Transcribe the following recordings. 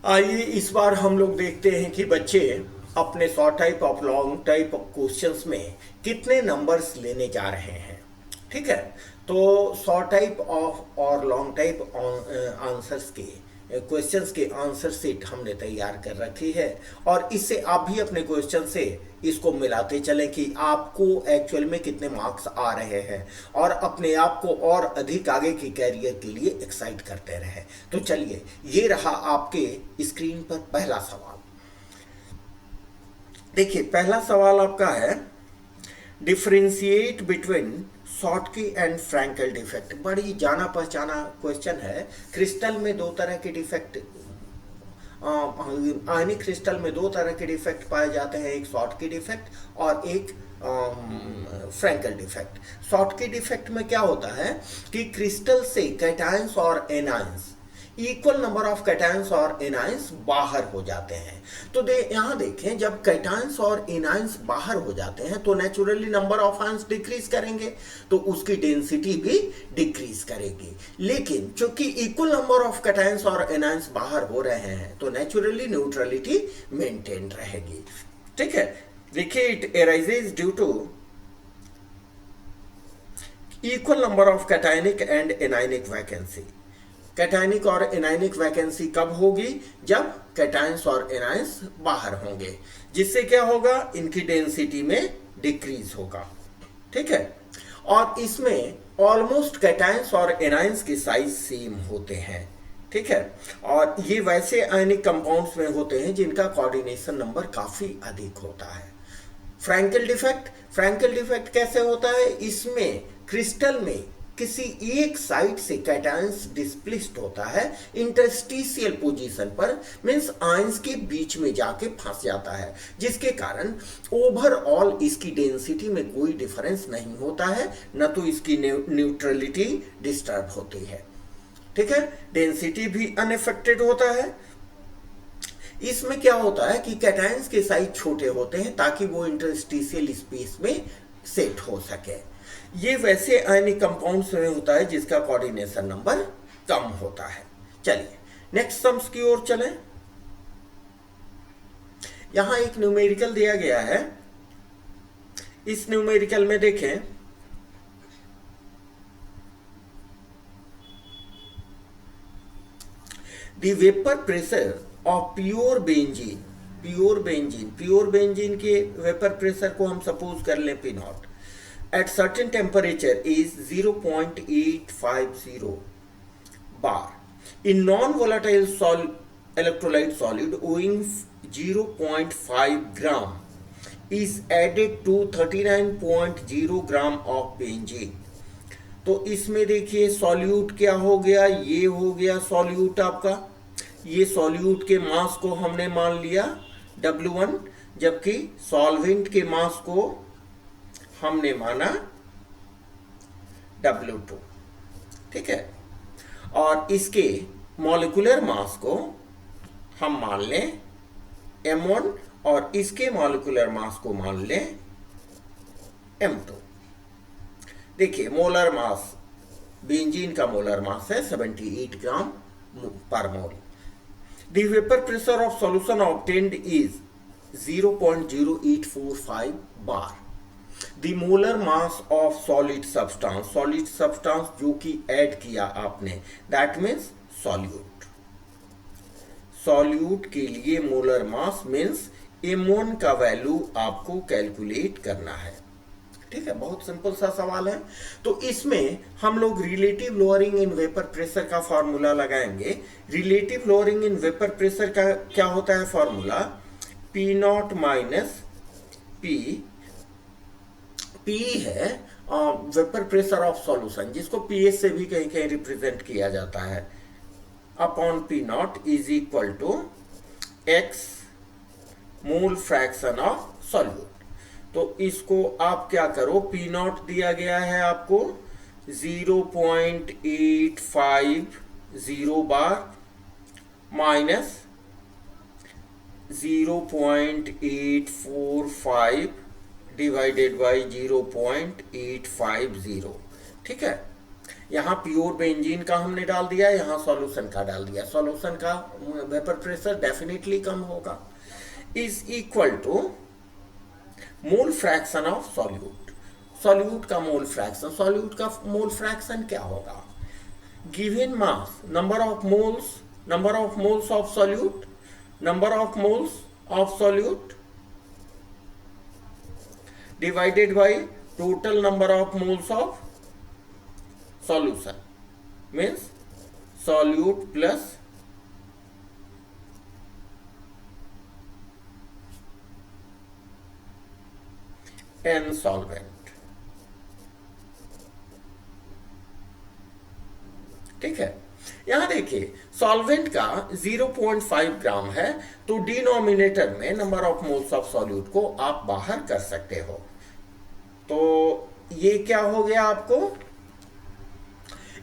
आइए इस बार हम लोग देखते हैं कि बच्चे अपने शॉर्ट टाइप और लॉन्ग टाइप क्वेश्चंस में कितने नंबर्स लेने जा रहे हैं। ठीक है। तो शॉर्ट टाइप ऑफ और लॉन्ग टाइप आंसर्स के क्वेश्चंस के आंसर सीट हमने तैयार कर रखी है, और इससे आप भी अपने क्वेश्चन से इसको मिलाते चलें कि आपको एक्चुअल में कितने मार्क्स आ रहे हैं, और अपने आप को और अधिक आगे की कैरियर के लिए एक्साइट करते रहें। तो चलिए, ये रहा आपके स्क्रीन पर पहला सवाल। देखिए, पहला सवाल आपका है, differentiate between Schottky and Frenkel defect. बड़ी जाना पहचाना क्वेश्चन है। क्रिस्टल में दो तरह के डिफेक्ट, आयनिक क्रिस्टल में दो तरह के डिफेक्ट पाए जाते हैं, एक शॉटकी डिफेक्ट और एक फ्रैंकल डिफेक्ट। शॉटकी डिफेक्ट में क्या होता है कि क्रिस्टल से कैटायंस और anions, equal number of cations और एनायंस बाहर हो जाते हैं। तो यहां देखें, जब कैटायंस और एनायंस बाहर हो जाते हैं तो naturally number of ions decrease करेंगे, तो उसकी डेंसिटी भी डिक्रीज करेगी। लेकिन चूंकि इक्वल नंबर ऑफ कैटायंस और एनायंस बाहर हो रहे हैं तो नेचुरली न्यूट्रलिटी मेंटेन रहेगी। ठीक है। देखिए, it arises due to equal number of cationic and anionic vacancy. Cationic और एनायनिक वैकेंसी कब होगी? जब कैटायंस और एनायंस बाहर होंगे, जिससे क्या होगा, इनकी डेंसिटी में डिक्रीज होगा। ठीक है। और इसमें ऑलमोस्ट कैटायंस और एनायंस की साइज सेम होते हैं। ठीक है। और ये वैसे आयनिक कंपाउंड्स में होते हैं जिनका कोऑर्डिनेशन नंबर काफी अधिक होता है। फ्रैंकल डिफेक्ट कैसे होता है? इसमें क्रिस्टल में किसी एक साइड से कैटायंस डिस्प्लेस्ड होता है इंटरस्टिशियल पोजीशन पर, मींस आयंस के बीच में जाके फंस जाता है, जिसके कारण ओवरऑल इसकी डेंसिटी में कोई डिफरेंस नहीं होता है, न तो इसकी न्यूट्रलिटी डिस्टर्ब होती है। ठीक है। डेंसिटी भी अनअफेक्टेड होता है। इसमें क्या होता है कि कैटायंस के साइज छोटे होते हैं ताकि वो इंटरस्टिशियल स्पेस में सेट हो सके। ये वैसे आयनिक कंपाउंड्स में होता है जिसका कोऑर्डिनेशन नंबर कम होता है। चलिए नेक्स्ट सम्स की ओर चलें। यहां एक न्यूमेरिकल दिया गया है। इस न्यूमेरिकल में देखें, the vapour pressure of pure benzene के वेपर प्रेशर को हम सपोज कर लें P not at certain temperature is 0.850 bar. In non-volatile electrolyte solid, owing 0.5 gram is added to 39.0 gram of benzene. तो इसमें देखिए सॉल्यूट क्या हो गया, ये हो गया सॉल्यूट आपका। ये सॉल्यूट के मास को हमने मान लिया W1, जबकि सॉल्वेंट के मास को हमने माना W2। ठीक है। और इसके मॉलिक्यूलर मास को हम मान लें M1 और इसके मॉलिक्यूलर मास को मान लें M2। देखिए, मोलर मास, बेंजीन का मोलर मास है 78 gram per mole. The vapour pressure of solution obtained is 0.0845 bar. The molar mass of solid substance जो कि ऐड किया आपने, दैट मीन्स सॉल्यूट के लिए मोलर मास मीन्स M1 का वैल्यू आपको कैलकुलेट करना है। ठीक है। बहुत सिंपल सा सवाल है। तो इसमें हम लोग relative lowering in vapour pressure का फॉर्मूला लगाएंगे। Relative lowering in vapour pressure का क्या होता है formula? P naught minus P है वेपर प्रेशर ऑफ सॉल्यूशन, जिसको पीएस से भी कहीं कहीं रिप्रेजेंट किया जाता है, upon P naught is equal to X mole fraction of solute. तो इसको आप क्या करो, पी नॉट दिया गया है आपको 0.850 बार माइनस 0.845 डिवाइडेड बाई 0.850। ठीक है। यहाँ प्योर बेंजीन का हमने डाल दिया, यहाँ सॉल्यूशन का डाल दिया, सॉल्यूशन का वेपर प्रेशर डेफिनेटली कम होगा, is equal to mole fraction of solute. Solute का मोल फ्रैक्शन, सॉल्यूट का मोल फ्रैक्शन क्या होगा, given mass, number of moles of solute, number of moles of solute divided by total number of moles of solution, means solute plus n solvent। ठीक है, यहां देखिए solvent का 0.5 ग्राम है, तो डिनोमिनेटर में number of moles of solute को आप बाहर कर सकते हो। तो ये क्या हो गया आपको,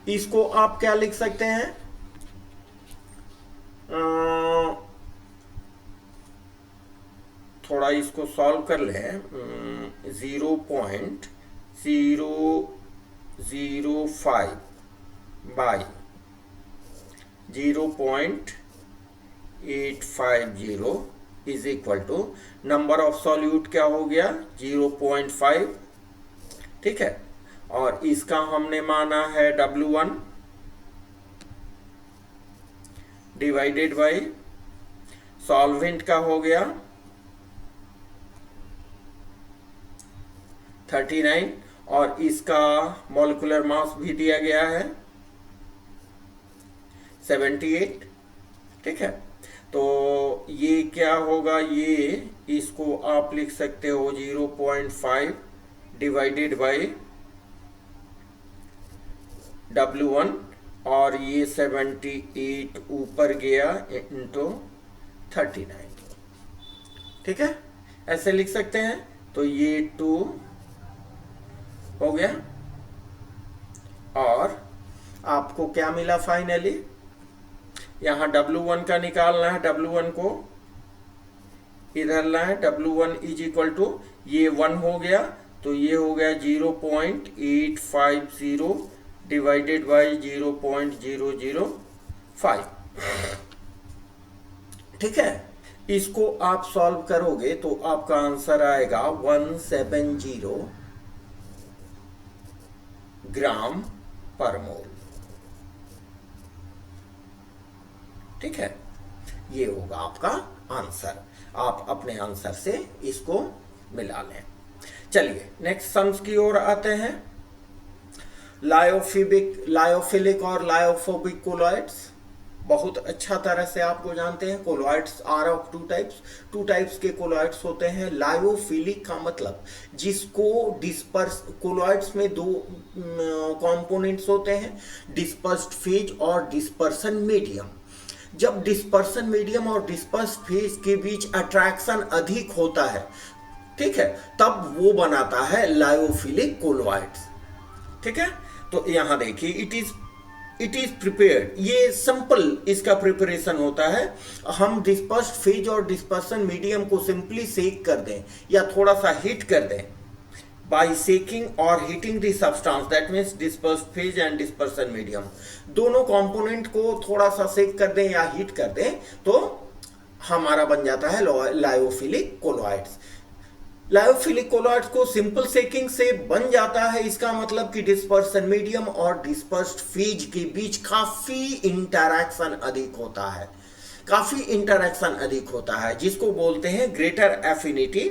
इसको आप क्या लिख सकते हैं, थोड़ा इसको सॉल्व कर लें, 0.005 by 0.850 is equal to number of solute क्या हो गया 0.5, ठीक है, और इसका हमने माना है W1 डिवाइडेड बाई सॉल्वेंट का हो गया 39 और इसका मॉलिक्यूलर मास भी दिया गया है 78, ठीक है। तो ये क्या होगा, ये इसको आप लिख सकते हो 0.5 डिवाइडेड बाई W1 और ये 78 ऊपर गया इंटू 39, ठीक है, ऐसे लिख सकते हैं। तो ये 2 हो गया और आपको क्या मिला फाइनली, यहां W1 का निकालना है, W1 को इधर लाए, W1 इज इक्वल टू ये 1 हो गया, तो ये हो गया 0.850 डिवाइडेड बाई 0.005, ठीक है। इसको आप सॉल्व करोगे तो आपका आंसर आएगा 170 ग्राम पर मोल, ठीक है। ये होगा आपका आंसर, आप अपने आंसर से इसको मिला लें। चलिए नेक्स्ट सम्स की ओर आते हैं। लायोफिलिक और लायोफोबिक कोलॉइड्स बहुत अच्छा तरह से आपको जानते हैं। Colloids are of two types के कोलॉइड्स होते हैं। लायोफिलिक का मतलब जिसको डिस्पर्स, कोलॉइड्स में 2 कंपोनेंट्स होते हैं, डिस्पर्स्ड फेज और डिस्पर्सन मीडियम। जब डिस्पर्सन मीडियम और डिस्पर्स्ड फेज के बीच अट्रैक्शन अधिक होता है, ठीक है, तब वो बनाता है लायोफिलिक कोलॉइड्स, ठीक है। तो यहां देखिए इट इज प्रिपेयर्ड, ये सिंपल इसका प्रिपरेशन होता है। हम डिस्पर्स्ड फेज और डिस्पर्सन मीडियम को सिंपली सेक कर दें या थोड़ा सा हीट कर दें, बाय सेकिंग और heating the substance, that means dispersed phase and dispersion medium, दोनों कंपोनेंट को थोड़ा सा सेक कर दें या हीट कर दें तो हमारा बन जाता है लायोफिलिक कोलॉइड्स। लायोफिलिक कोलॉइड्स को सिंपल सेकिंग से बन जाता है, इसका मतलब कि डिस्पर्सन मीडियम और डिस्पर्स्ड फेज के बीच काफी इंटरैक्शन अधिक होता है, जिसको बोलते हैं greater affinity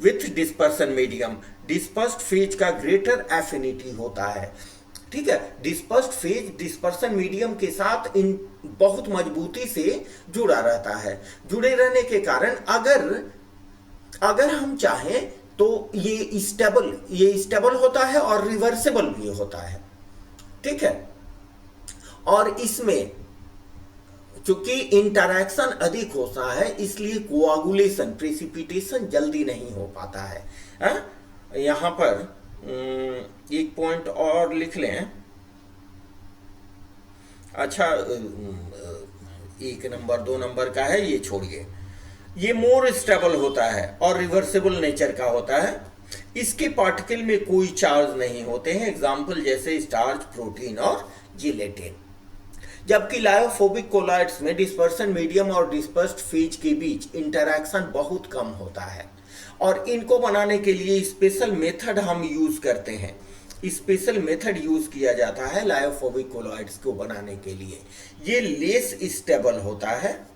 with dispersion medium. Dispersed phase का ग्रेटर एफिनिटी होता है, ठीक है। डिस्पर्स्ड फेज डिस्पर्सन मीडियम के साथ बहुत मजबूती से जुड़ा रहता है। जुड़े रहने के कारण अगर हम चाहें तो ये स्टेबल होता है और रिवर्सिबल भी होता है, ठीक है। और इसमें चूंकि इंटरैक्शन अधिक होता है इसलिए कोआगुलेशन, प्रेसिपिटेशन जल्दी नहीं हो पाता है। यहां पर एक पॉइंट और लिख लें, अच्छा 1 नंबर 2 नंबर का है, ये छोड़िए। ये मोर स्टेबल होता है और रिवर्सिबल नेचर का होता है। इसके पार्टिकल में कोई चार्ज नहीं होते हैं, एग्जाम्पल जैसे स्टार्च, प्रोटीन और जिलेटिन। जबकि लायोफोबिक कोलॉइड्स में डिस्पर्सन मीडियम और डिस्पर्स्ड फेज के बीच इंटरैक्शन बहुत कम होता है और इनको बनाने के लिए स्पेशल मेथड हम यूज करते हैं। स्पेशल मेथड यूज किया जाता है लायोफोबिक कोलॉइड्स को बनाने के लिए। ये लेस स्टेबल होता है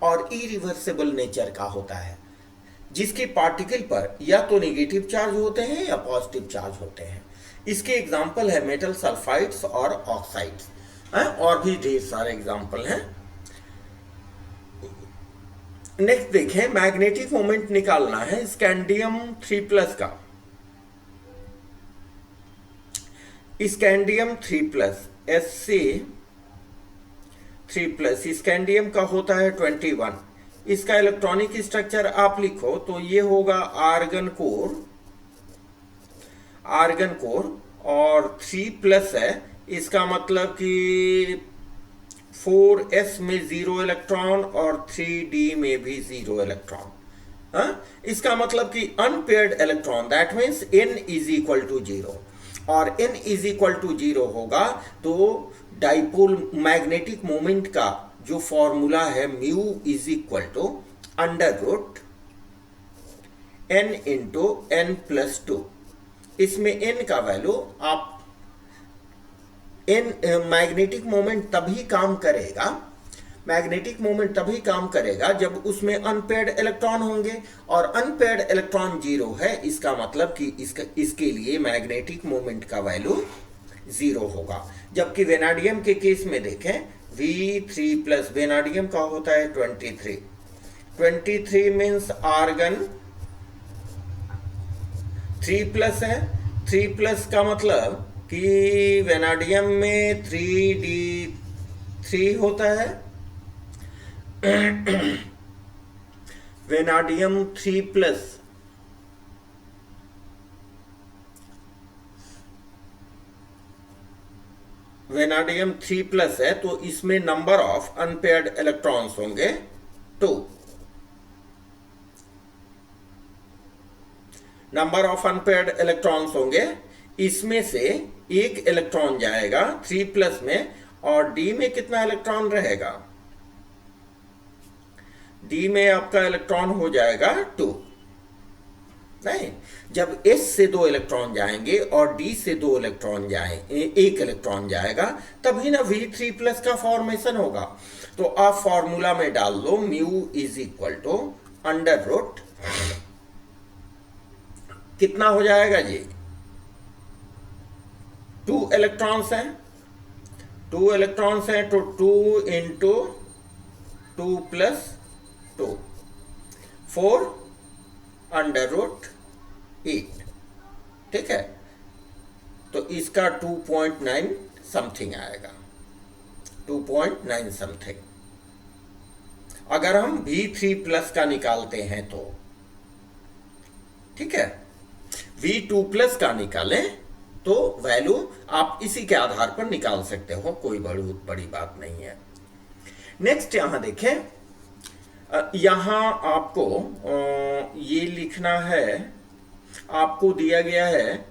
और इरिवर्सिबल नेचर का होता है, जिसके पार्टिकल पर या तो नेगेटिव चार्ज होते हैं या पॉजिटिव चार्ज होते हैं। इसके एग्जाम्पल है मेटल सल्फाइड्स और ऑक्साइड्स, और भी ढेर सारे एग्जाम्पल हैं। नेक्स्ट देखें, मैग्नेटिक मोमेंट निकालना है स्कैंडियम 3+ का। स्कैंडियम 3+, Sc3+, स्कैंडियम का होता है 21। इसका इलेक्ट्रॉनिक स्ट्रक्चर आप लिखो तो ये होगा आर्गन कोर और 3+ है, इसका मतलब कि 4s में 0 इलेक्ट्रॉन और 3d में भी 0 इलेक्ट्रॉन। इसका मतलब कि unpaired electron, that means n is equal to 0, और n इज इक्वल टू 0 होगा तो डाइपोल मैग्नेटिक मोमेंट का जो फॉर्मूला है mu is equal to √ n into n+2। इसमें n का वैल्यू आप मैग्नेटिक मोमेंट तभी काम करेगा जब उसमें अनपेयर्ड इलेक्ट्रॉन होंगे, और अनपेयर्ड इलेक्ट्रॉन 0 है, इसका मतलब कि इसके लिए मैग्नेटिक मोमेंट का वैल्यू 0 होगा। जबकि वेनाडियम के केस में देखें, V3+, वेनाडियम का होता है 23 मीन्स आर्गन 3+ है। 3+ का मतलब कि वेनाडियम में 3d3 होता है। वेनाडियम 3+, वेनाडियम 3+ है तो इसमें नंबर ऑफ अनपेयर्ड इलेक्ट्रॉन्स होंगे 2। नंबर ऑफ अनपेयर्ड इलेक्ट्रॉन्स होंगे, इसमें से एक इलेक्ट्रॉन जाएगा 3+ में, और d में कितना इलेक्ट्रॉन रहेगा? d में आपका इलेक्ट्रॉन हो जाएगा 2। नहीं, जब s से 2 इलेक्ट्रॉन जाएंगे और d से 2 इलेक्ट्रॉन एक इलेक्ट्रॉन जाएगा, तभी ना V3+ का फॉर्मेशन होगा। तो आप फॉर्मूला में डाल दो म्यू इज इक्वल टू √ कितना हो जाएगा जी? 2 इलेक्ट्रॉन्स हैं तो 2 इंटू 2+2 4 √8, ठीक है। तो इसका 2.9 समथिंग आएगा, 2.9 समथिंग। अगर हम V3+ का निकालते हैं तो, ठीक है, V2+ का निकालें तो वैल्यू आप इसी के आधार पर निकाल सकते हो, कोई बड़ी बात नहीं है। नेक्स्ट यहां देखें, यहां आपको ये लिखना है, आपको दिया गया है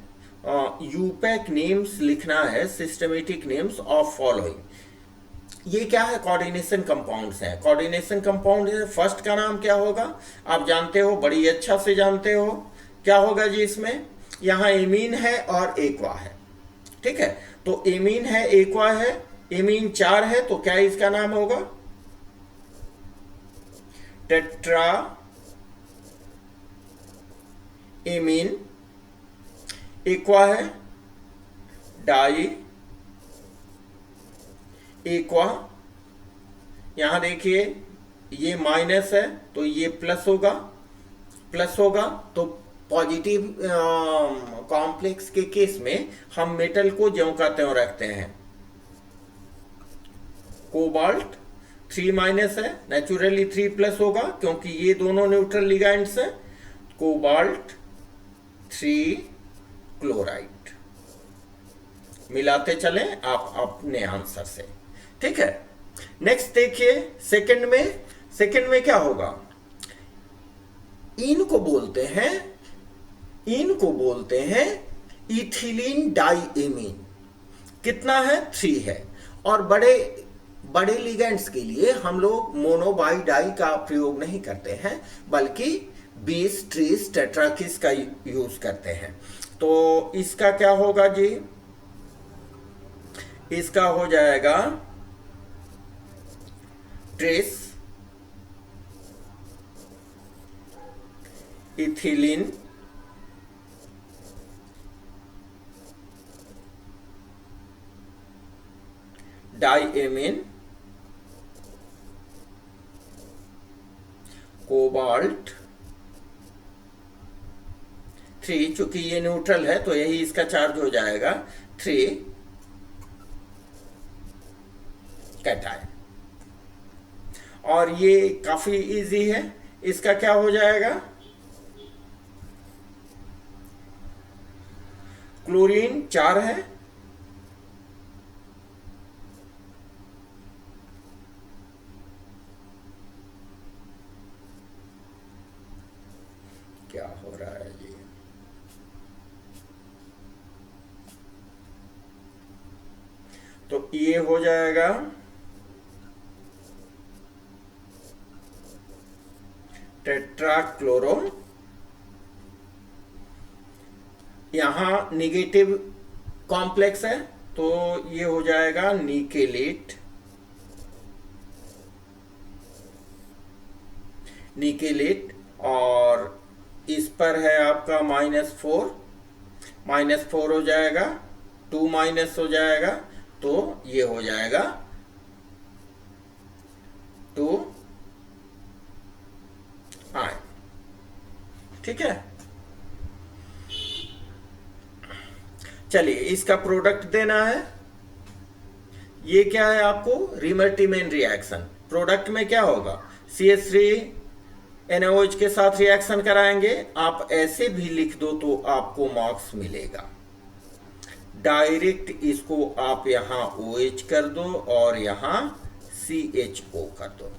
यूपैक नेम्स लिखना है, सिस्टमेटिक नेम्स ऑफ फॉलोइंग। ये क्या है? कोऑर्डिनेशन कंपाउंड्स हैं। कोऑर्डिनेशन कंपाउंड फर्स्ट का नाम क्या होगा? आप जानते हो, बड़ी अच्छा से जानते हो, क्या होगा जी इसमें? यहां एमीन है और एक्वा है, ठीक है। तो एमीन है, एक्वा है, एमीन 4 है, तो क्या इसका नाम होगा? Tetra amine. एक्वा है, डाई एक्वा। यहां देखिए ये माइनस है तो ये प्लस होगा। तो पॉजिटिव कॉम्प्लेक्स के केस में हम मेटल को ज्यों का त्यों रखते हैं। कोबाल्ट 3- है, नेचुरली 3+ होगा क्योंकि ये दोनों न्यूट्रल लिगैंड्स हैं। Cobalt 3 chloride. मिलाते चलें आप अपने आंसर से, ठीक है। नेक्स्ट देखिए, सेकंड में क्या होगा? इन को बोलते हैं इनको बोलते हैं इथिलीन डाइएमीन। कितना है? 3 है। और बड़े बड़े लिगेंड्स के लिए हम लोग मोनो बाई डाई का प्रयोग नहीं करते हैं, बल्कि 20 ट्रीस टेट्राकिस का यूज करते हैं। तो इसका क्या होगा जी? इसका हो जाएगा ट्रेस इथिलीन डाइएमीन कोबाल्ट 3, चूंकि ये न्यूट्रल है तो यही इसका चार्ज हो जाएगा 3 कैटायन। और ये काफी इजी है, इसका क्या हो जाएगा? क्लोरीन 4 है, क्या हो रहा है ये? तो ये हो जाएगा टेट्राक्लोरो। यहां निगेटिव कॉम्प्लेक्स है तो ये हो जाएगा निकेलेट, निकेलेट। और इस पर है आपका -4, -4 हो जाएगा, 2 माइनस हो जाएगा, तो ये हो जाएगा 2 आयन। ठीक है, चलिए इसका प्रोडक्ट देना है। ये क्या है आपको? रिमर्टिमेन रिएक्शन। प्रोडक्ट में क्या होगा? CH3 NaOH के साथ रिएक्शन कराएंगे। आप ऐसे भी लिख दो तो आपको मार्क्स मिलेगा। डायरेक्ट इसको आप यहां OH कर दो और यहां CHO कर दो।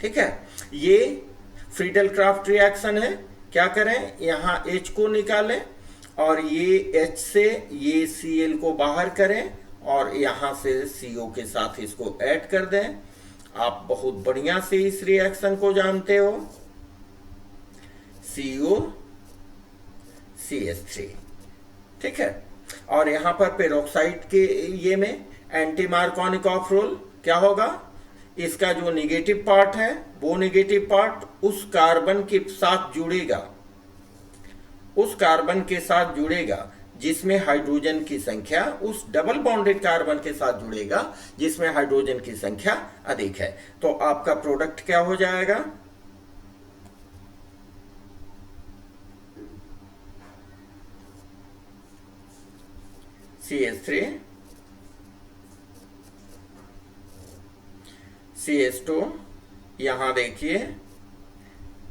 ठीक है, ये फ्रीडल क्राफ्ट रिएक्शन है। क्या करें? यहां H को निकालें और ये H से ये Cl को बाहर करें और यहां से CO के साथ इसको ऐड कर दें। आप बहुत बढ़िया से इस रिएक्शन को जानते हो, CO CH3। ठीक है, और यहां पर पेरोक्साइड के ये में एंटी मार्कोनिकॉफ रोल क्या होगा? इसका जो नेगेटिव पार्ट है वो नेगेटिव पार्ट उस कार्बन के साथ जुड़ेगा, उस कार्बन के साथ जुड़ेगा जिसमें हाइड्रोजन की संख्या, उस डबल बॉन्डेड कार्बन के साथ जुड़ेगा जिसमें हाइड्रोजन की संख्या अधिक है। तो आपका प्रोडक्ट क्या हो जाएगा? CH3 CH2। यहां देखिए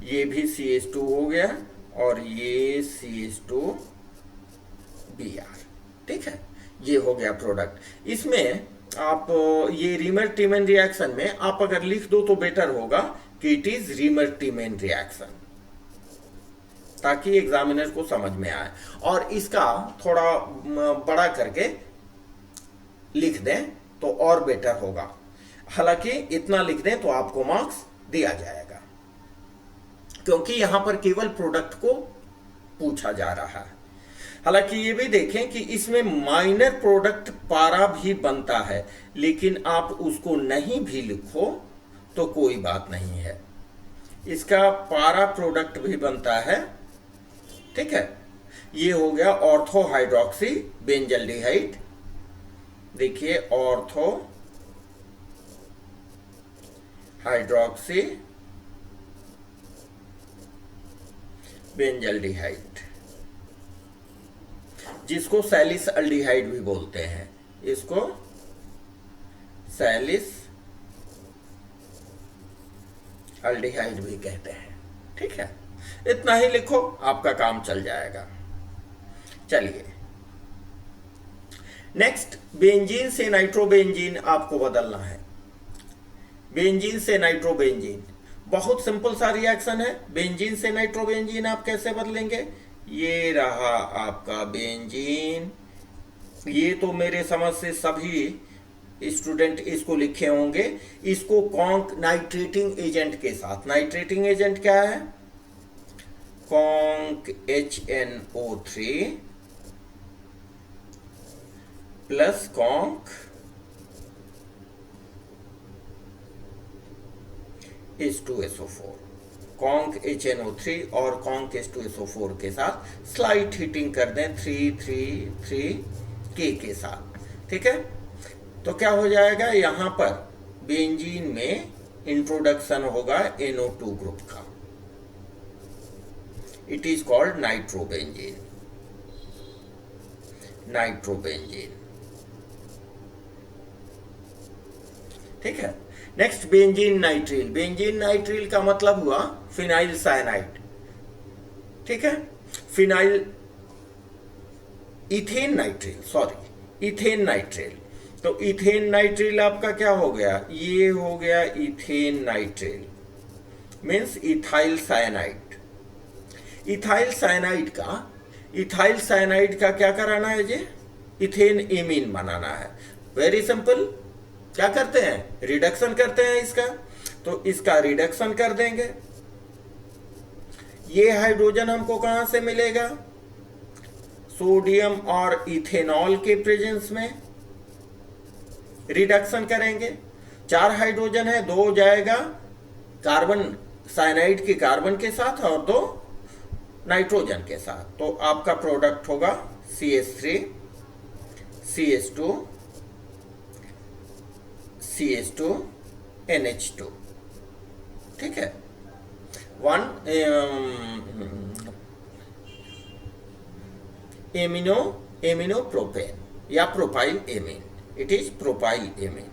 ये भी CH2 हो गया और ये CH2Br। ठीक है, ये हो गया प्रोडक्ट। इसमें आप ये रिमर-टीमन रिएक्शन में आप अगर लिख दो तो बेटर होगा कि इट इज रिमर-टीमन रिएक्शन, ताकि एग्जामिनर को समझ में आए। और इसका थोड़ा बड़ा करके लिख दें तो और बेटर होगा। हालांकि इतना लिख दें तो आपको मार्क्स दिया जाएगा, क्योंकि यहां पर केवल प्रोडक्ट को पूछा जा रहा है। हालांकि ये भी देखें कि इसमें माइनर प्रोडक्ट पारा भी बनता है, लेकिन आप उसको नहीं भी लिखो तो कोई बात नहीं है, इसका पारा प्रोडक्ट भी बनता है। ठीक है, ये हो गया ऑर्थो हाइड्रोक्सी बेंजल्डिहाइड। देखिए ऑर्थो हाइड्रोक्सी बेंजल्डिहाइड, जिसको सैलिस अल्डिहाइड भी बोलते हैं, इसको सैलिस अल्डिहाइड भी कहते हैं। ठीक है, इतना ही लिखो, आपका काम चल जाएगा। चलिए नेक्स्ट, बेंजीन से नाइट्रोबेंजीन आपको बदलना है। बेंजीन से नाइट्रोबेंजीन बहुत सिंपल सा रिएक्शन है। बेंजीन से नाइट्रोबेंजीन आप कैसे बदलेंगे? ये रहा आपका बेंजीन। ये तो मेरे समझ से सभी स्टूडेंट इसको लिखे होंगे। इसको कॉन्क नाइट्रेटिंग एजेंट के साथ, नाइट्रेटिंग एजेंट क्या है? Conc HNO3 plus conc H2SO4। Conc HNO3 और कॉन्क H2SO4 के साथ स्लाइट हीटिंग कर दें 333K के साथ। ठीक है, तो क्या हो जाएगा, यहां पर बेंजीन में इंट्रोडक्शन होगा NO2 ग्रुप का। It is called nitrobenzene. Nitrobenzene, ठीक है। Next benzene nitrile. Benzene nitrile का मतलब हुआ फिनाइल साइनाइड। ठीक है, phenyl ethane nitrile, sorry ethane nitrile. तो इथेन नाइट्रिल आपका क्या हो गया? ये हो गया ethane nitrile, means ethyl cyanide. Ethyl cyanide का क्या कराना है जी? इथेन एमीन बनाना है। Very simple. क्या करते हैं? रिडक्शन करते हैं इसका। तो इसका रिडक्शन कर देंगे। ये हाइड्रोजन हमको कहां से मिलेगा? सोडियम और इथेनॉल के प्रेजेंस में रिडक्शन करेंगे। 4 हाइड्रोजन है, 2 जाएगा कार्बन साइनाइड के कार्बन के साथ और 2 नाइट्रोजन के साथ। तो आपका प्रोडक्ट होगा CH3 CH2 CH2 NH2। ठीक है, 1 एमिनो प्रोपेन या propyl amine. It is propyl amine.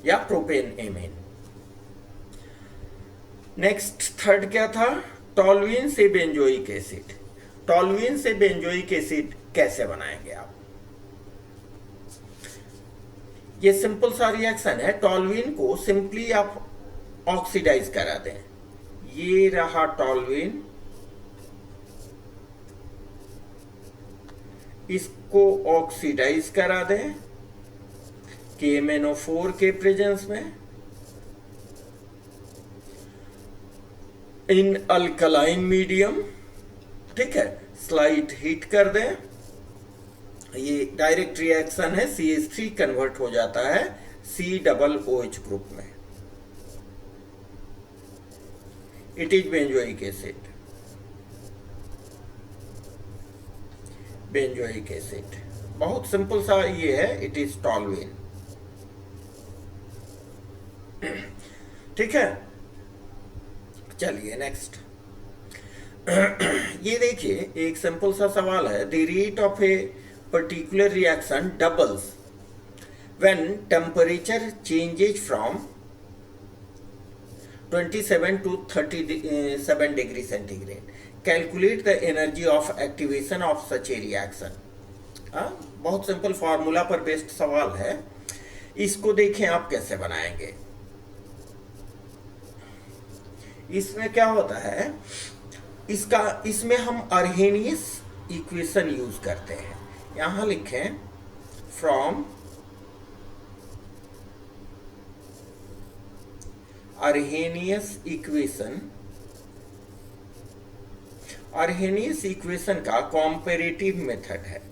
या प्रोपेन एमीन। नेक्स्ट थर्ड क्या था? टॉल्यूइन से बेंजोइक एसिड। टॉल्यूइन से बेंजोइक एसिड कैसे बनाएंगे आप? ये सिंपल सा रिएक्शन है। टॉल्यूइन को सिंपली आप ऑक्सीडाइज करा दें। ये रहा टॉल्यूइन, इसको ऑक्सीडाइज करा दें KMnO4 के प्रेजेंस में इन अल्कलाइन मीडियम। ठीक है, स्लाइट हीट कर दें। ये डायरेक्ट रिएक्शन है, CH3 कन्वर्ट हो जाता है COOH ग्रुप में। It is benzoic acid. Benzoic acid बहुत सिंपल सा ये है। It is toluene. ठीक है, चलिए नेक्स्ट। ये देखिए, एक सिंपल सा सवाल है। The rate of a particular reaction doubles when temperature changes from 27 to 37 degree centigrade. Calculate the energy of activation of such A reaction. बहुत सिंपल फॉर्मूला पर बेस्ड सवाल है। इसको देखें आप कैसे बनाएंगे। इसमें क्या होता है, इसमें हम अर्हेनियस इक्वेशन यूज करते हैं। यहां लिखें फ्रॉम अर्हेनियस इक्वेशन। अर्हेनियस इक्वेशन का कॉम्पेरेटिव मेथड है।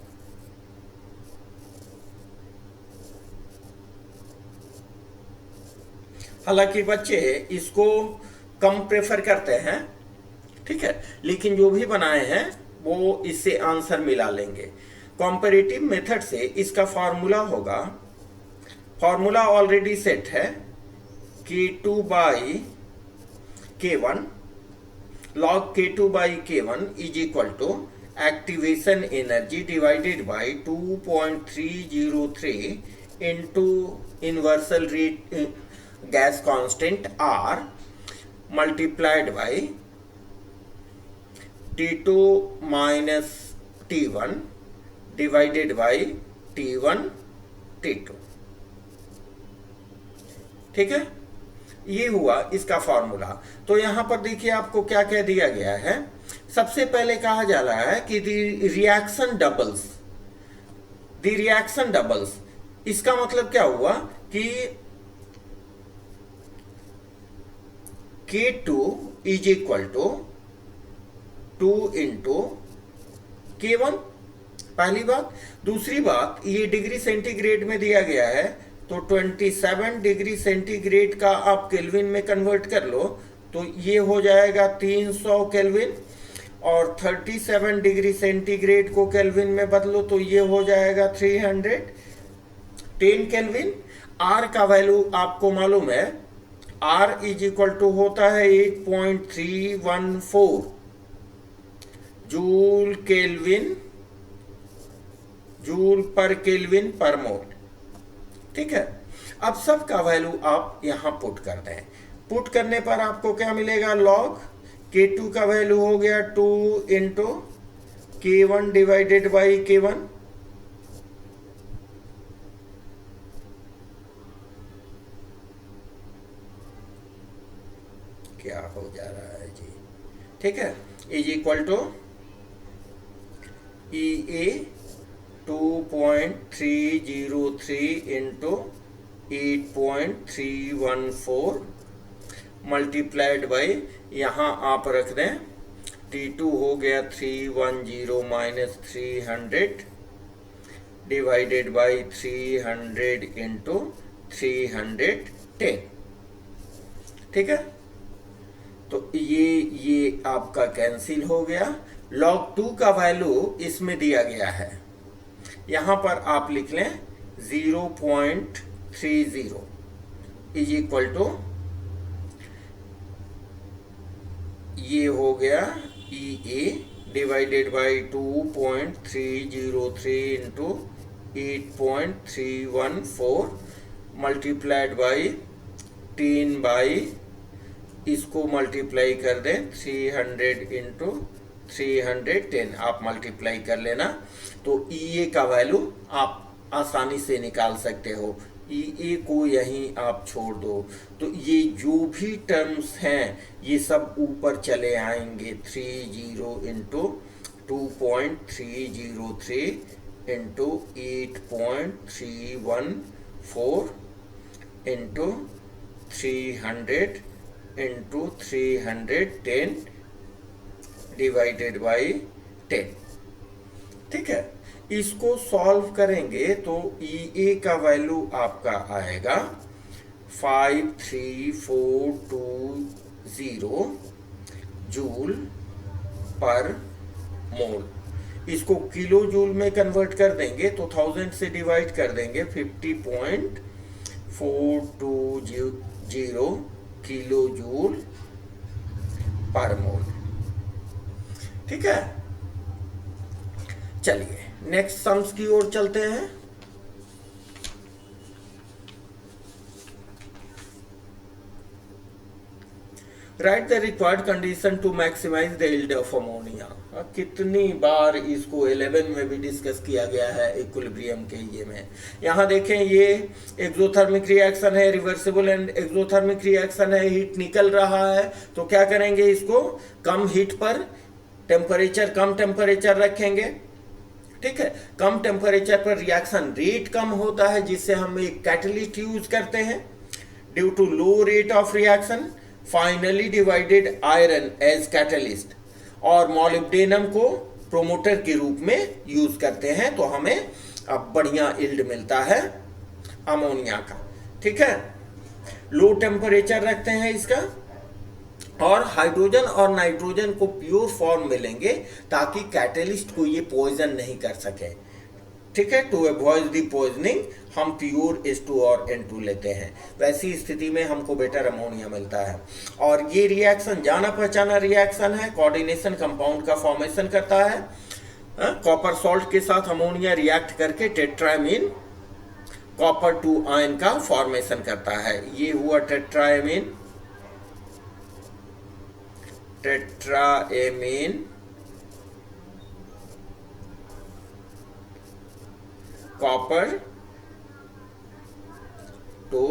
हालांकि बच्चे इसको कम प्रेफर करते हैं, ठीक है, लेकिन जो भी बनाए हैं वो इससे आंसर मिला लेंगे। कॉम्पेरेटिव मेथड से इसका फॉर्मूला होगा, फॉर्मूला ऑलरेडी सेट है, K2 by K1 log K2 by K1 is equal to activation energy divided by 2.303 into universal rate gas constant R multiplied by T2 minus T1 divided by T1 T2। ठीक है, ये हुआ इसका formula. तो यहां पर देखिए आपको क्या कह दिया गया है। सबसे पहले कहा जा रहा है कि द रिएक्शन डबल्स, इसका मतलब क्या हुआ कि K2 is equal to 2 into K1, पहली बात। दूसरी बात, ये डिग्री सेंटीग्रेड में दिया गया है, तो 27 डिग्री सेंटीग्रेड का आप केल्विन में कन्वर्ट कर लो तो ये हो जाएगा 300 केल्विन, और 37 डिग्री सेंटीग्रेड को केल्विन में बदलो तो ये हो जाएगा 310 केल्विन। आर का वैल्यू आपको मालूम है, आर इज इक्वल टू होता है 8.314 जूल पर केल्विन पर मोल। ठीक है, अब सब का वैल्यू आप यहां पुट कर दें। पुट करने पर आपको क्या मिलेगा, लॉग K2 का वैल्यू हो गया 2 into K1 divided by K1, क्या हो जा रहा है जी, ठीक है, is equal to EA 2.303 into 8.314 multiplied by, यहाँ आप रख दें T2 हो गया 310 माइनस 300 डिवाइडेड बाई 300 इंटू 310। ठीक है, तो ये आपका कैंसिल हो गया। log 2 का वैल्यू इसमें दिया गया है, यहां पर आप लिख लें 0.30 इज इक्वल टू, ये हो गया EA divided by 2.303 into 8.314 multiplied by 3 by, इसको मल्टीप्लाई कर दें 300 इंटू 310, आप मल्टीप्लाई कर लेना तो EA का वैल्यू आप आसानी से निकाल सकते हो। EA को यहीं आप छोड़ दो तो ये जो भी टर्म्स हैं ये सब ऊपर चले आएंगे। 30 into 2.303 into 8.314 into 300 into 310 divided by 10। ठीक है, इसको सॉल्व करेंगे तो EA का वैल्यू आपका आएगा 53420 जूल पर मोल। इसको किलो जूल में कन्वर्ट कर देंगे तो 1000 से डिवाइड कर देंगे 50.420 किलो जूल पर मोल। ठीक है, चलिए नेक्स्ट सम्स की ओर चलते हैं। Write the required condition to maximize the yield of ammonia. कितनी बार इसको 11 में भी डिस्कस किया गया है इक्विलिब्रियम के ये में। यहाँ देखें ये एक्सोथर्मिक रिएक्शन है, रिवर्सिबल एंड एक्सोथर्मिक रिएक्शन है, हीट निकल रहा है तो क्या करेंगे, इसको कम हीट पर कम टेम्परेचर रखेंगे। ठीक है, कम टेम्परेचर पर रिएक्शन रेट कम होता है जिससे हम एक कैटलिस्ट यूज करते हैं। Due to low rate of reaction finally divided iron as catalyst, और मॉलिब्डेनम को प्रोमोटर के रूप में यूज करते हैं तो हमें अब बढ़िया यील्ड मिलता है अमोनिया का। ठीक है, लो टेम्परेचर रखते हैं इसका, और हाइड्रोजन और नाइट्रोजन को प्योर फॉर्म में लेंगे ताकि कैटलिस्ट को ये पॉइजन नहीं कर सके। ठीक है, टू अवॉइड द पॉइजनिंग हम प्योर H2 और N2 लेते हैं, वैसी स्थिति में हमको बेटर अमोनिया मिलता है। और ये रिएक्शन जाना पहचाना रिएक्शन है, कोऑर्डिनेशन कंपाउंड का फॉर्मेशन करता है। कॉपर सॉल्ट के साथ अमोनिया रिएक्ट करके टेट्रामीन कॉपर 2 आयन का फॉर्मेशन करता है। ये हुआ टेट्रामीन कॉपर 2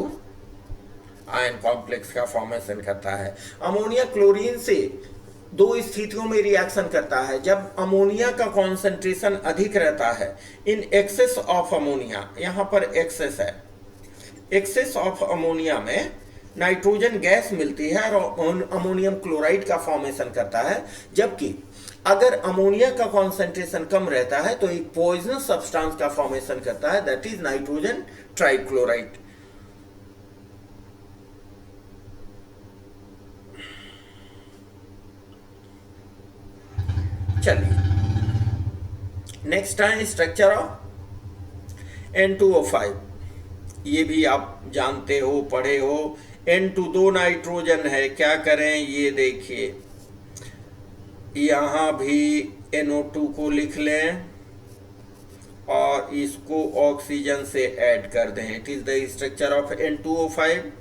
आयन कॉम्प्लेक्स का फॉर्मेशन करता है। अमोनिया क्लोरीन से दो स्थितियों में रिएक्शन करता है। जब अमोनिया का कॉन्सेंट्रेशन अधिक रहता है, इन एक्सेस ऑफ अमोनिया, यहां पर एक्सेस है, एक्सेस ऑफ अमोनिया में नाइट्रोजन गैस मिलती है और अमोनियम क्लोराइड का फॉर्मेशन करता है। जबकि अगर अमोनिया का कॉन्सेंट्रेशन कम रहता है तो एक पॉइजनस सब्सटेंस का फॉर्मेशन करता है, दैट इज नाइट्रोजन ट्राइक्लोराइड। चलिए नेक्स्ट है स्ट्रक्चर ऑफ N2O5। ये भी आप जानते हो, पढ़े हो। N2 दो नाइट्रोजन है, क्या करें ये देखिए, यहां भी NO2 को लिख लें और इसको ऑक्सीजन से ऐड कर दें। It is the structure of N2O5।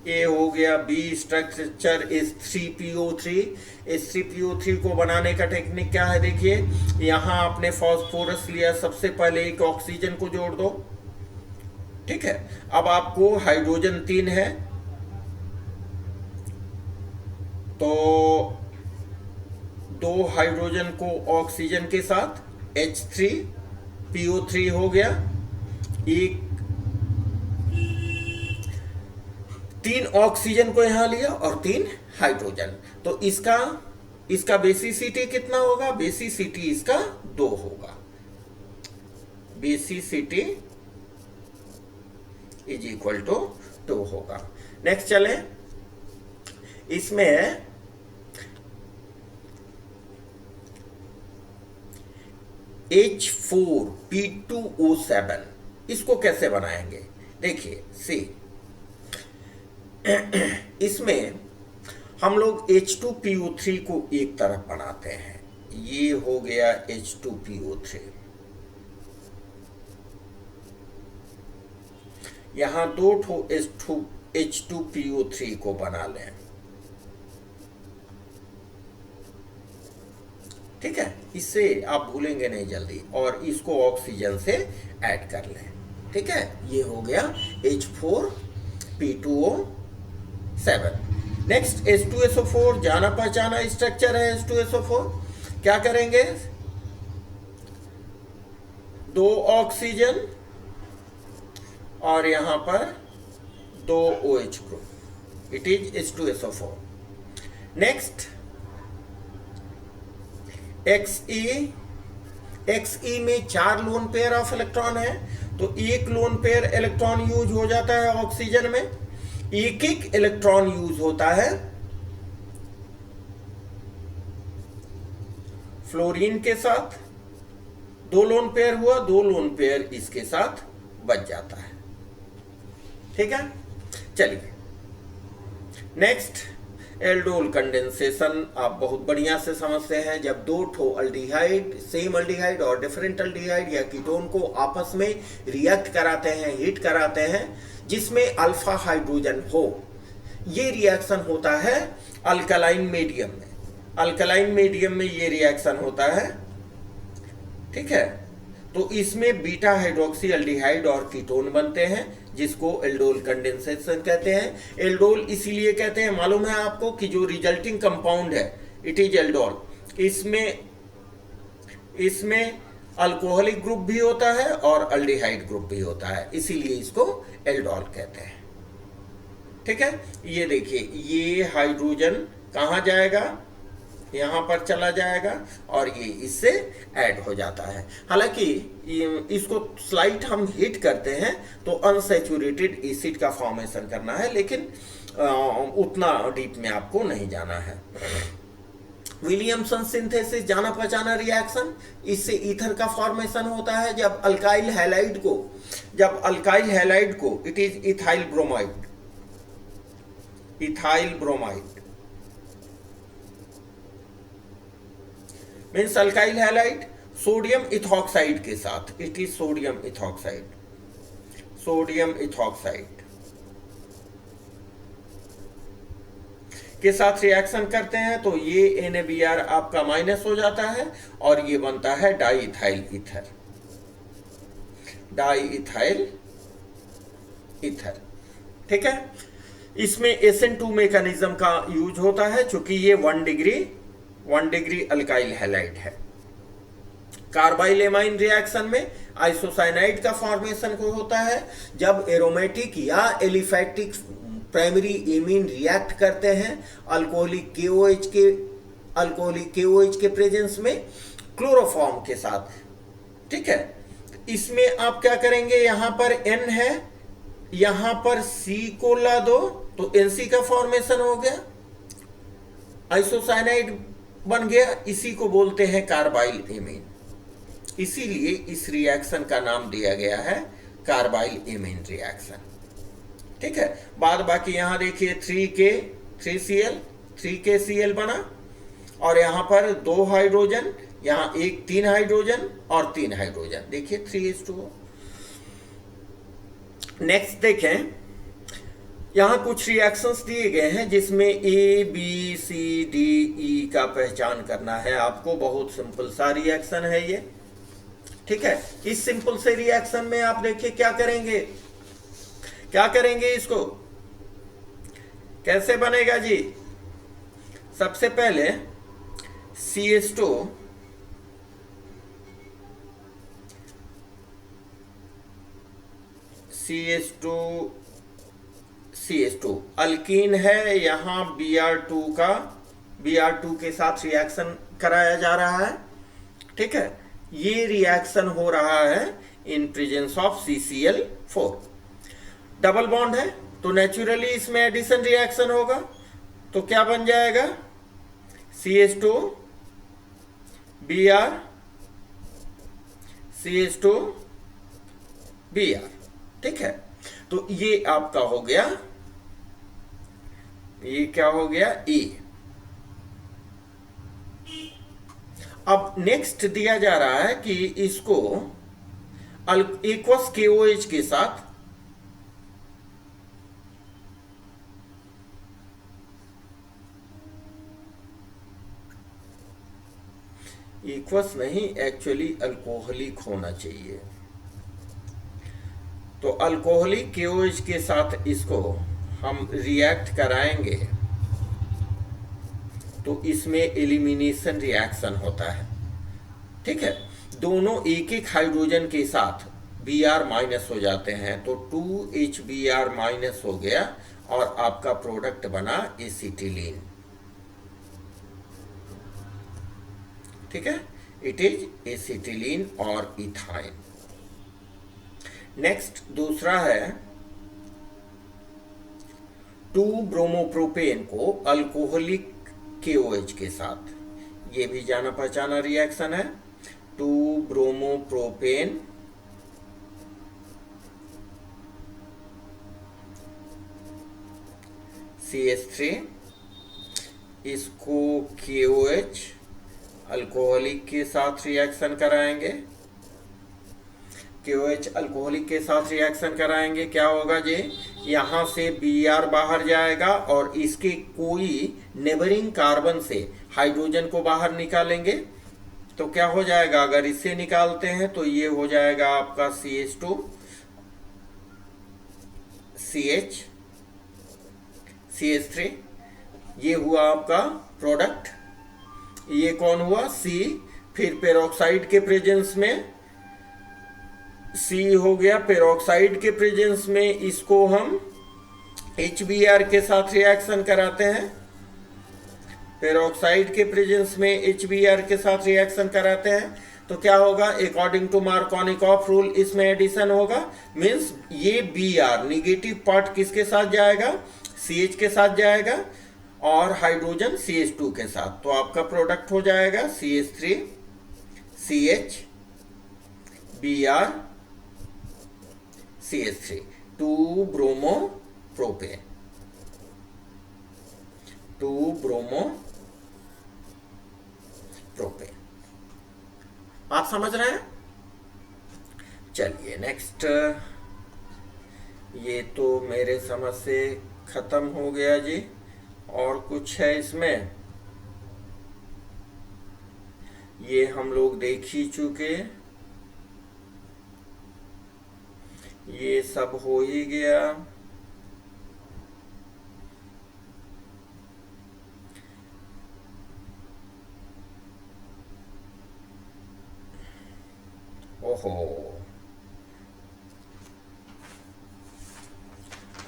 A हो गया। B structure is 3PO3। इस 3PO3 को बनाने का टेक्निक क्या है, देखिए यहां आपने फॉस्फोरस लिया, सबसे पहले एक ऑक्सीजन को जोड़ दो, ठीक है। अब आपको हाइड्रोजन 3 है तो दो हाइड्रोजन को ऑक्सीजन के साथ H3PO3 हो गया। एक 3 ऑक्सीजन को यहां लिया और 3 हाइड्रोजन, तो इसका बेसिसिटी कितना होगा, बेसिसिटी इसका 2 होगा। बेसिसिटी इज इक्वल टू 2 होगा। नेक्स्ट चले, इसमें H4P2O7, इसको कैसे बनाएंगे, देखिए सी इसमें हम लोग H2PO3 को एक तरफ बनाते हैं, ये हो गया H2PO3। यहां दो ठो H2PO3 को बना लें, ठीक है, इससे आप भूलेंगे नहीं जल्दी, और इसको ऑक्सीजन से ऐड कर लें, ठीक है। ये हो गया H4P2O7। नेक्स्ट H2SO4, जाना पहचाना स्ट्रक्चर है H2SO4। क्या करेंगे, 2 ऑक्सीजन और यहां पर 2 OH group, it is H2SO4। Next Xe में 4 लोन पेयर ऑफ इलेक्ट्रॉन है, तो 1 लोन पेयर इलेक्ट्रॉन यूज हो जाता है ऑक्सीजन में, एक इलेक्ट्रॉन यूज होता है फ्लोरीन के साथ। 2 लोन पेयर हुआ, 2 लोन पेयर इसके साथ बच जाता है, ठीक है। चलिए नेक्स्ट, एल्डोल कंडेंसेशन आप बहुत बढ़िया से समझते हैं। जब 2 ठो अल्डिहाइड, सेम अल्डिहाइड और डिफरेंट अल्डिहाइड या कीटोन को आपस में रिएक्ट कराते हैं, हीट कराते हैं, जिसमें अल्फा हाइड्रोजन हो, ये रिएक्शन होता है अल्कलाइन मीडियम में। अल्कलाइन मीडियम में ये रिएक्शन होता है, ठीक है। तो इसमें बीटा हाइड्रोक्सी अल्डिहाइड और कीटोन बनते हैं, जिसको एल्डोल कंडेंसेशन कहते हैं। एल्डोल इसीलिए कहते हैं, मालूम है आपको, कि जो रिजल्टिंग कंपाउंड है इट इज एल्डोल। इसमें अल्कोहलिक ग्रुप भी होता है और अल्डिहाइड ग्रुप भी होता है, इसीलिए इसको एल्डोल कहते हैं, ठीक है। ये देखिए, ये हाइड्रोजन कहां जाएगा, यहां पर चला जाएगा और ये इससे ऐड हो जाता है। हालांकि इसको स्लाइट हम हिट करते हैं तो अनसैचुरेटेड एसिड का फॉर्मेशन करना है, लेकिन उतना डीप में आपको नहीं जाना है। विलियमसन सिंथेसिस, जाना पहचाना रिएक्शन, इससे ईथर का फॉर्मेशन होता है। जब अल्काइल हैलाइड को it is ethyl bromide means alkyl halide sodium ethoxide के साथ, इट इज सोडियम इथॉक्साइड के साथ रिएक्शन करते हैं, तो ये NaBr आपका माइनस हो जाता है और ये बनता है डाईइथाइल ईथर, ठीक है। इसमें SN2 मैकेनिज्म का यूज होता है, चूंकि ये 1 डिग्री अल्काइल हैलाइड है। कार्बाइल एमाइन रिएक्शन में आइसोसाइनाइड का फॉर्मेशन को होता है जब एरोमेटिक या एलिफैटिक प्राइमरी एमीन रिएक्ट करते हैं अल्कोहलिक KOH के प्रेजेंस में क्लोरोफॉर्म के साथ। ठीक है, इसमें आप क्या करेंगे, यहां पर N है, यहां पर C को ला दो तो NC का फॉर्मेशन हो गया, आइसोसाइनाइड बन गया, इसी को बोलते हैं कार्बाइल एमीन। इसीलिए इस रिएक्शन का नाम दिया गया है कार्बाइल एमीन रिएक्शन। ठीक है, बाद बाकी यहां देखिए 3KCl बना और यहां पर 2 हाइड्रोजन, यहां 3 हाइड्रोजन और 3 हाइड्रोजन, देखिए 3:2। नेक्स्ट देखें, यहां कुछ रिएक्शंस दिए गए हैं जिसमें ABCDE का पहचान करना है आपको। बहुत सिंपल सा रिएक्शन है ये। ठीक है, इस सिंपल से रिएक्शन में आप देखिए क्या करेंगे इसको, कैसे बनेगा जी। सबसे पहले CH2 अल्कीन है, यहां Br2 के साथ रिएक्शन कराया जा रहा है। ठीक है, ये रिएक्शन हो रहा है in presence of CCl4। Double bond है तो नेचुरली इसमें एडिशन रिएक्शन होगा, तो क्या बन जाएगा, CH2 Br CH2 Br। ठीक है, तो ये आपका हो गया, ये क्या हो गया, E। अब नेक्स्ट दिया जा रहा है कि इसको एक्वस KOH के साथ एक्वस नहीं, एक्चुअली अल्कोहलिक होना चाहिए। तो अल्कोहलिक KOH के साथ इसको हम रिएक्ट कराएंगे तो इसमें एलिमिनेशन रिएक्शन होता है। ठीक है, दोनों एक एक हाइड्रोजन के साथ Br माइनस हो जाते हैं, तो 2HBr माइनस हो गया और आपका प्रोडक्ट बना एसिटिलीन। ठीक है, इट इज एसिटिलीन और इथाइन। नेक्स्ट दूसरा है 2-ब्रोमोप्रोपेन को अल्कोहलिक KOH के साथ, ये भी जाना पहचाना रिएक्शन है। 2-ब्रोमोप्रोपेन CH3, इसको KOH अल्कोहलिक के साथ रिएक्शन कराएंगे, KOH अल्कोहलिक के साथ रिएक्शन कराएंगे, क्या होगा जी, यहां से Br बाहर जाएगा और इसके कोई नेबरिंग कार्बन से हाइड्रोजन को बाहर निकालेंगे, तो क्या हो जाएगा, अगर इससे निकालते हैं तो ये हो जाएगा आपका CH2 CH CH3, ये हुआ आपका प्रोडक्ट। ये कौन हुआ, C। फिर पेरोक्साइड के प्रेजेंस में C हो गया, पेरोक्साइड के प्रेजेंस में इसको हम HBr के साथ रिएक्शन कराते हैं, पेरोक्साइड के प्रेजेंस में HBr के साथ रिएक्शन कराते हैं, तो क्या होगा, अकॉर्डिंग टू मार्कोनिकॉफ रूल इसमें एडिशन होगा। मींस ये Br निगेटिव पार्ट किसके साथ जाएगा, CH के साथ जाएगा और हाइड्रोजन CH2 के साथ, तो आपका प्रोडक्ट हो जाएगा CH3 CH Br CH3, 2-ब्रोमोप्रोपेन, 2-ब्रोमोप्रोपेन। आप समझ रहे हैं। चलिए नेक्स्ट, ये तो मेरे समझ से खत्म हो गया जी। और कुछ है इसमें, ये हम लोग देख ही चुके, ये सब हो ही गया। ओहो,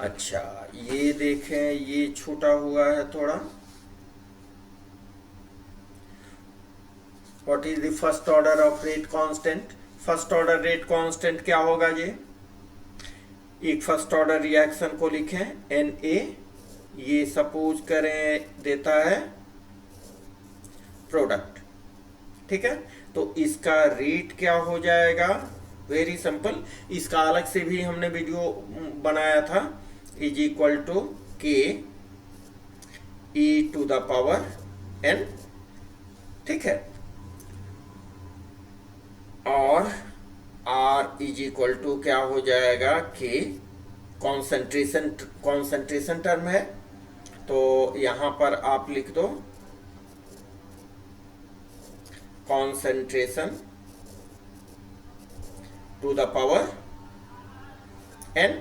अच्छा ये देखें, ये छोटा हुआ है थोड़ा। What is the first order of rate constant? First order rate constant क्या होगा जी? एक फर्स्ट ऑर्डर रिएक्शन को लिखें Na, ये सपोज करें देता है प्रोडक्ट, ठीक है। तो इसका रेट क्या हो जाएगा? वेरी सिंपल, इसका अलग से भी हमने वीडियो बनाया था, इज इक्वल टू के ई टू द पावर एन, ठीक है। और R इज इक्वल टू क्या हो जाएगा? के कॉन्सेंट्रेशन टर्म है, तो यहां पर आप लिख दो concentration to the power n,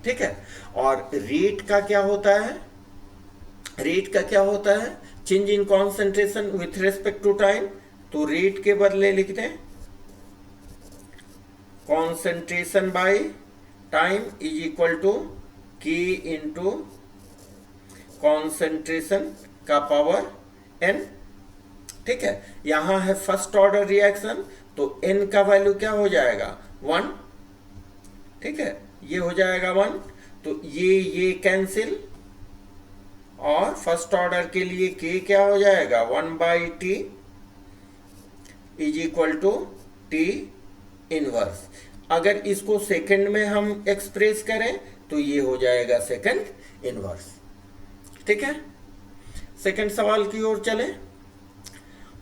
ठीक है। और रेट का क्या होता है? रेट का क्या होता है? Change in concentration with respect to time, तो रेट के बदले लिख दें concentration by time is equal to K into concentration का पावर n, ठीक है। यहां है फर्स्ट ऑर्डर रिएक्शन, तो n का वैल्यू क्या हो जाएगा? 1, ठीक है, ये हो जाएगा 1, तो ये कैंसिल, और फर्स्ट ऑर्डर के लिए k क्या हो जाएगा? 1/t is equal to t inverse. अगर इसको सेकंड में हम एक्सप्रेस करें तो ये हो जाएगा सेकंड इनवर्स, ठीक है। सेकंड सवाल की ओर चलें।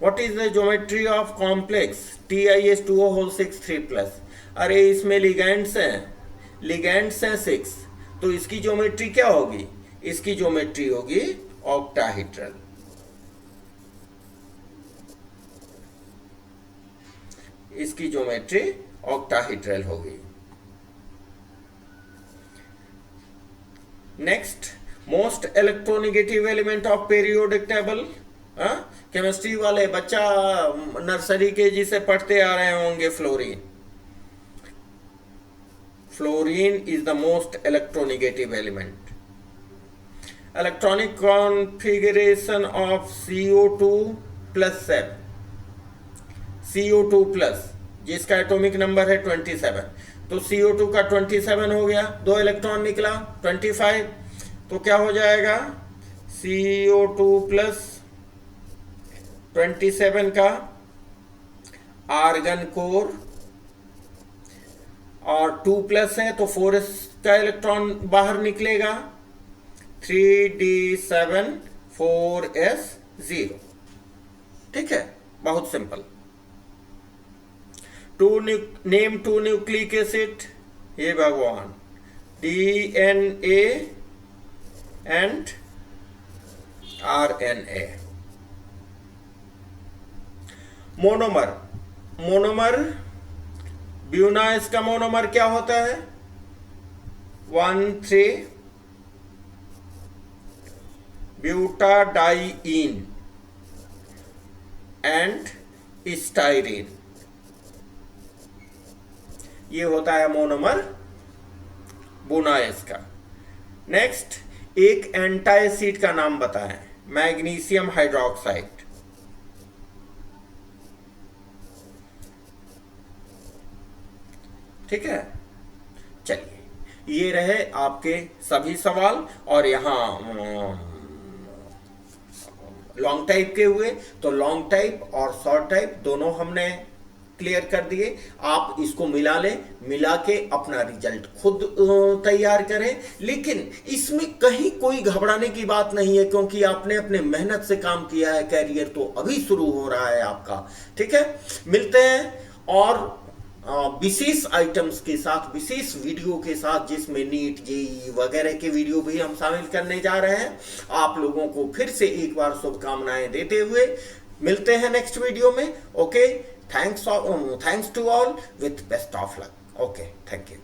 What is the geometry of complex TiS2O whole 6 3+? अरे इसमें लिगेंड्स हैं 6, तो इसकी ज्योमेट्री क्या होगी? इसकी ज्योमेट्री होगी ऑक्टाहेड्रल। इसकी ज्योमेट्री ऑक्टाहेड्रल होगी। Next, most electronegative element of periodic table. Chemistry वाले बच्चा नर्सरी के जी से पढ़ते आ रहे होंगे, fluorine. Fluorine is the most electronegative element. Electronic configuration of CO2+7, CO2+, जिसका एटॉमिक नंबर है 27, तो CO2 का 27 हो गया, 2 इलेक्ट्रॉन निकला 25, तो क्या हो जाएगा? CO2+27 का आर्गन कोर, और 2+ है तो 4s का इलेक्ट्रॉन बाहर निकलेगा, 3d7 4s0, ठीक है, बहुत सिंपल। नेम 2 न्यूक्लिक एसिड, हे भगवान, DNA एंड RNA। मोनोमर ब्यूनाइस का मोनोमर क्या होता है? 1,3 ब्यूटाडाइइन एंड स्टाइरीन, ये होता है मोनोमर ब्यूनाइस का। नेक्स्ट, एक एंटासिड का नाम बताएं। मैग्नीशियम हाइड्रोक्साइड, ठीक है। चलिए, ये रहे आपके सभी सवाल, और यहां लॉन्ग टाइप के हुए, तो लॉन्ग टाइप और शॉर्ट टाइप दोनों हमने क्लियर कर दिए। आप इसको मिला लें, मिला के अपना रिजल्ट खुद तैयार करें, लेकिन इसमें कहीं कोई घबराने की बात नहीं है, क्योंकि आपने अपने मेहनत से काम किया है। कैरियर तो अभी शुरू हो रहा है आपका, ठीक है। मिलते हैं और विशेष आइटम्स के साथ, विशेष वीडियो के साथ, जिसमें नीट जेई वगैरह के वीडियो भी हम शामिल करने जा रहे हैं। आप लोगों को फिर से एक बार शुभकामनाएं देते हुए मिलते हैं नेक्स्ट वीडियो में। Okay, thanks to all with best of luck. Okay, thank you.